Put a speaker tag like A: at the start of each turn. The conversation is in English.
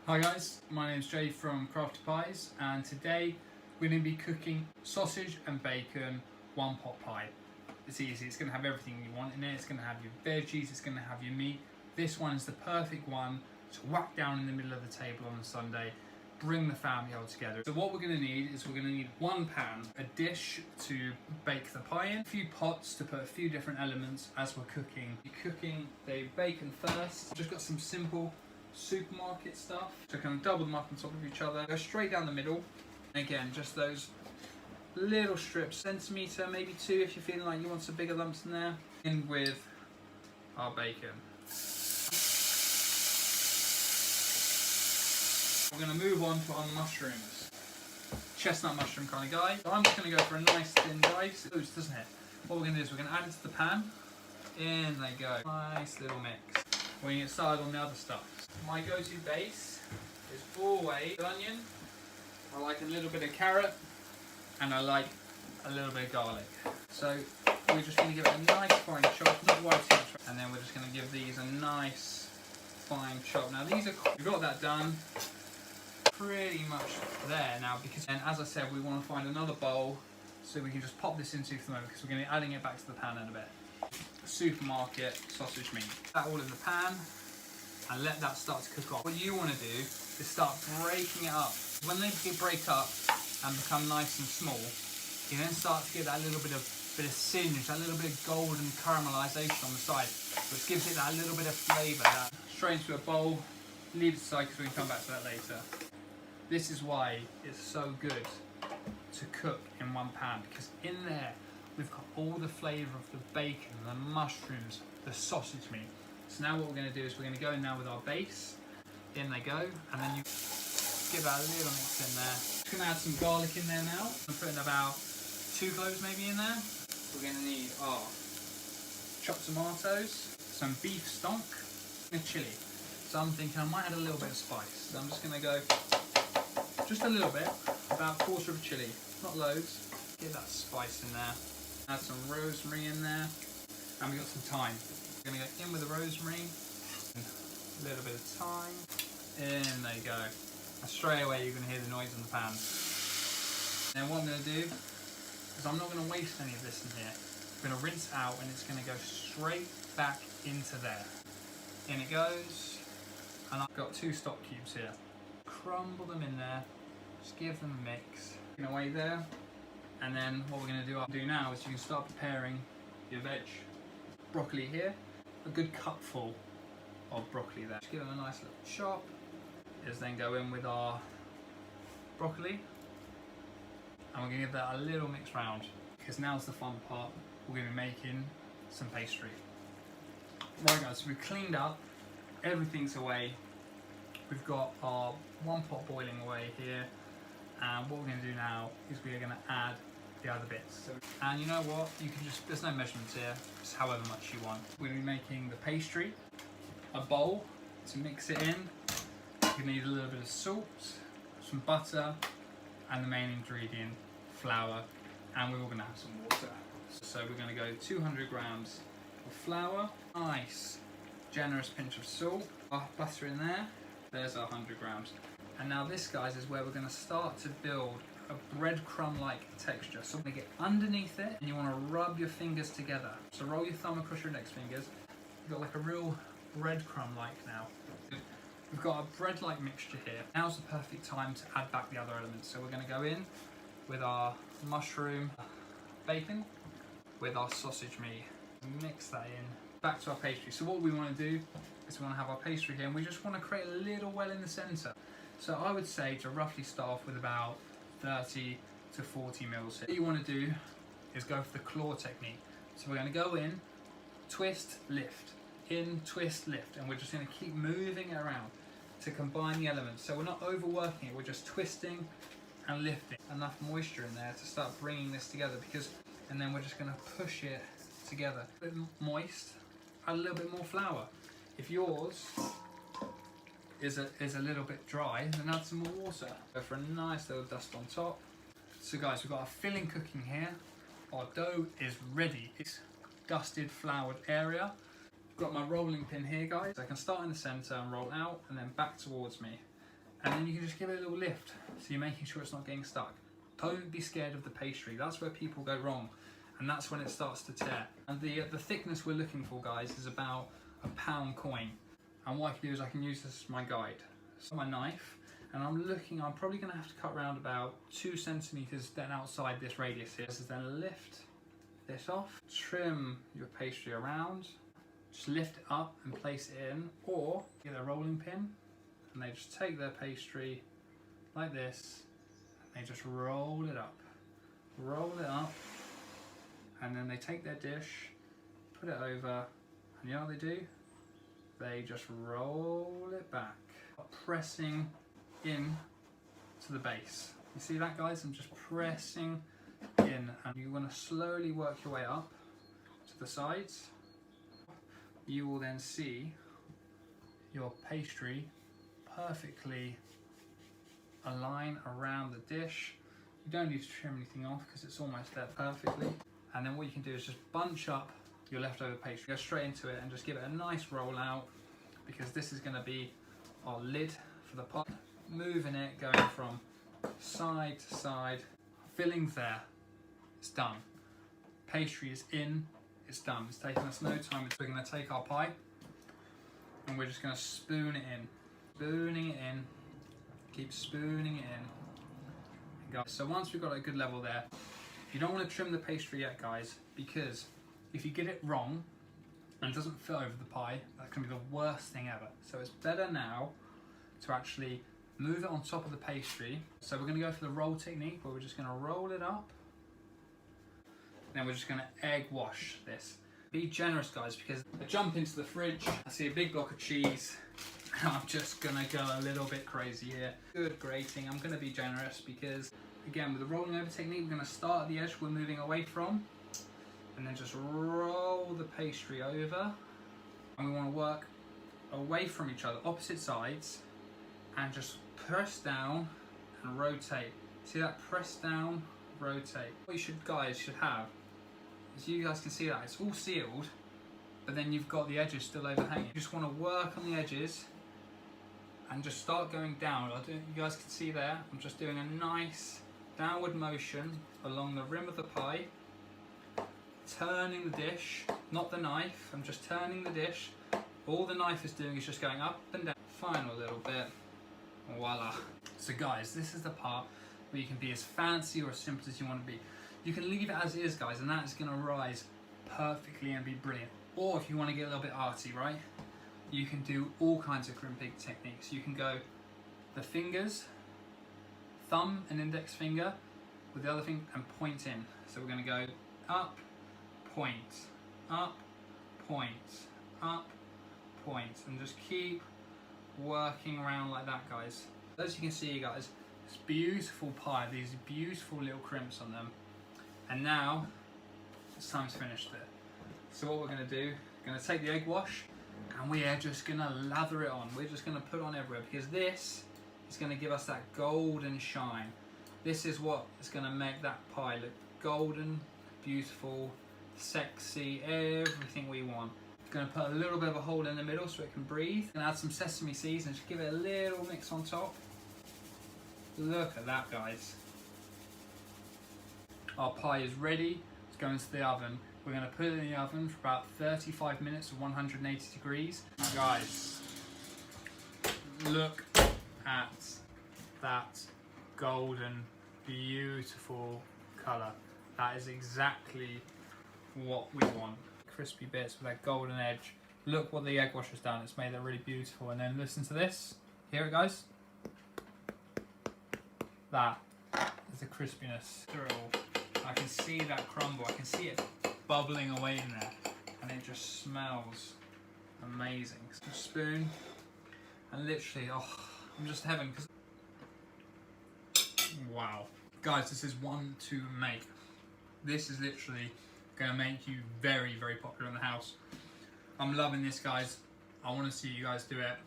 A: Hi guys, my name's Jay from Crafty Pies, and today we're going to be cooking sausage and bacon one pot pie. It's easy, it's going to have everything you want in it, it's going to have your veggies, it's going to have your meat. This one is the perfect one to whack down in the middle of the table on a Sunday, bring the family all together. So what we're going to need is we're going to need one pan, a dish to bake the pie in, a few pots to put a few different elements as we're cooking. You're cooking the bacon first. Just got some simple supermarket stuff, so kind of double them up on top of each other, go straight down the middle. Again, just those little strips, centimetre, maybe two if you're feeling like you want some bigger lumps in there. In with our bacon. We're going to move on to our mushrooms. Chestnut mushroom kind of guy. So I'm just going to go for a nice thin dice. It looks, doesn't it? What we're going to do is we're going to add it to the pan. In they go. Nice little mix. We're going to get started on the other stuff. My go-to base is always onion. I like a little bit of carrot, and I like a little bit of garlic. So we're just going to give it a nice fine chop, not wide too much, and then we're just going to give these a nice fine chop. Now these are, we've got that done pretty much there now, because, and as I said, we want to find another bowl so we can just pop this into for the moment, because we're going to be adding it back to the pan in a bit. Supermarket sausage meat. That all in the pan, and let that start to cook off. What you want to do is start breaking it up. When they break up and become nice and small, you then start to get that little bit of singe, that little bit of golden caramelization on the side, which gives it that little bit of flavour. Straight into a bowl, leave it aside because we can come back to that later. This is why it's so good to cook in one pan, because in there we've got all the flavour of the bacon, the mushrooms, the sausage meat. So now what we're going to do is we're going to go in now with our base. In they go, and then you give that a little mix in there. Just going to add some garlic in there now. I'm putting about 2 cloves maybe in there. We're going to need our chopped tomatoes, some beef stonk, and chilli. So I'm thinking I might add a little bit of spice. So I'm just going to go just a little bit, about a quarter of a chilli, not loads. Get that spice in there. Add some rosemary in there, and we got some thyme. We're going to go in with the rosemary, a little bit of thyme. In they go. And straight away you're going to hear the noise in the pan. Then what I'm going to do is I'm not going to waste any of this in here. I'm going to rinse it out, and it's going to go straight back into there. In it goes, and I've got 2 stock cubes here. Crumble them in there, just give them a mix. Away there. And then what we're going to do now is you can start preparing your veg. Broccoli here, a good cupful of broccoli there. Just give them a nice little chop. Is then go in with our broccoli, and we're going to give that a little mix round, because now's the fun part. We're going to be making some pastry. Right guys, so we've cleaned up, everything's away. We've got our one pot boiling away here. And what we're going to do now is we're going to add the other bits. And you know what? You can just, there's no measurements here, just however much you want. We're going to be making the pastry, a bowl to mix it in. You need a little bit of salt, some butter, and the main ingredient, flour. And we're all going to have some water. So we're going to go 200 grams of flour, nice generous pinch of salt, our butter in there. There's our 100 grams. And now this, guys, is where we're going to start to build a breadcrumb-like texture. So we're going to get underneath it, and you want to rub your fingers together. So roll your thumb across your index fingers. You've got like a real breadcrumb-like now. We've got a bread-like mixture here. Now's the perfect time to add back the other elements. So we're going to go in with our mushroom, bacon, with our sausage meat. Mix that in. Back to our pastry. So what we want to do is we want to have our pastry here, and we just want to create a little well in the centre. So I would say to roughly start off with about 30 to 40 mils here. What you want to do is go for the claw technique. So we're going to go in, twist, lift, in, twist, lift, and we're just going to keep moving it around to combine the elements. So we're not overworking it, we're just twisting and lifting. Enough moisture in there to start bringing this together, because, and then we're just going to push it together. A bit moist, add a little bit more flour. If yours is a little bit dry, then add some more water. Go for a nice little dust on top. So guys, we've got our filling cooking here. Our dough is ready. It's dusted, floured area. I've got my rolling pin here, guys. So I can start in the center and roll out, and then back towards me. And then you can just give it a little lift, so you're making sure it's not getting stuck. Don't be scared of the pastry. That's where people go wrong, and that's when it starts to tear. And the thickness we're looking for, guys, is about a pound coin. And what I can do is I can use this as my guide. So my knife, and I'm probably going to have to cut around about 2 centimeters then outside this radius here. This is then lift this off, trim your pastry around, just lift it up and place it in, or get a rolling pin, and they just take their pastry like this, and they just roll it up, and then they take their dish, put it over, and you know what they do? They just roll it back, pressing in to the base. You see that, guys? I'm just pressing in, and you want to slowly work your way up to the sides. You will then see your pastry perfectly align around the dish. You don't need to trim anything off because it's almost there perfectly. And then what you can do is just bunch up your leftover pastry, go straight into it and just give it a nice roll out, because this is going to be our lid for the pot. Moving it, going from side to side. Filling's there, it's done. Pastry is in, it's done. It's taking us no time. We're going to take our pie and we're just going to spoon it in. Spooning it in, keep spooning it in. So once we've got a good level there, you don't want to trim the pastry yet, guys, because if you get it wrong and it doesn't fit over the pie, that can be the worst thing ever. So it's better now to actually move it on top of the pastry. So we're going to go for the roll technique, where we're just going to roll it up. Then we're just going to egg wash this. Be generous, guys, because I jump into the fridge, I see a big block of cheese, and I'm just going to go a little bit crazy here. Good grating. I'm going to be generous because, again, with the rolling over technique, we're going to start at the edge we're moving away from, and then just roll the pastry over. And we want to work away from each other, opposite sides, and just press down and rotate. See that? Press down, rotate. What you guys should have is, you guys can see that it's all sealed, but then you've got the edges still overhanging. You just want to work on the edges and just start going down. You guys can see there, I'm just doing a nice downward motion along the rim of the pie, turning the dish, not the knife. I'm just turning the dish. All the knife is doing is just going up and down. Final little bit. Voila. So guys, this is the part where you can be as fancy or as simple as you want to be. You can leave it as is, guys, and that's going to rise perfectly and be brilliant. Or if you want to get a little bit arty, right, you can do all kinds of crimping techniques. You can go the fingers, thumb and index finger with the other finger, and point in. So we're going to go up, point, up, point, up, point, and just keep working around like that, guys. As you can see, guys, this beautiful pie, these beautiful little crimps on them, and now it's time to finish it. So what we're going to do, we're going to take the egg wash and we are just going to lather it on. We're just going to put on everywhere, because this is going to give us that golden shine. This is what is going to make that pie look golden, beautiful, sexy, everything we want. Going to put a little bit of a hole in the middle so it can breathe, and add some sesame seeds and just give it a little mix on top. Look at that, guys. Our pie is ready to go into the oven. We're going to put it in the oven for about 35 minutes at 180 degrees. Now, guys, look at that golden, beautiful colour. That is exactly what we want. Crispy bits with that golden edge. Look what the egg wash has done. It's made that really beautiful. And then listen to this. Hear it, guys? That is the crispiness. I can see that crumble. I can see it bubbling away in there, and it just smells amazing. So spoon, and literally, oh, I'm just heaven. Wow, guys, this is one to make. This is literally going to make you very, very popular in the house. I'm loving this, guys. I want to see you guys do it.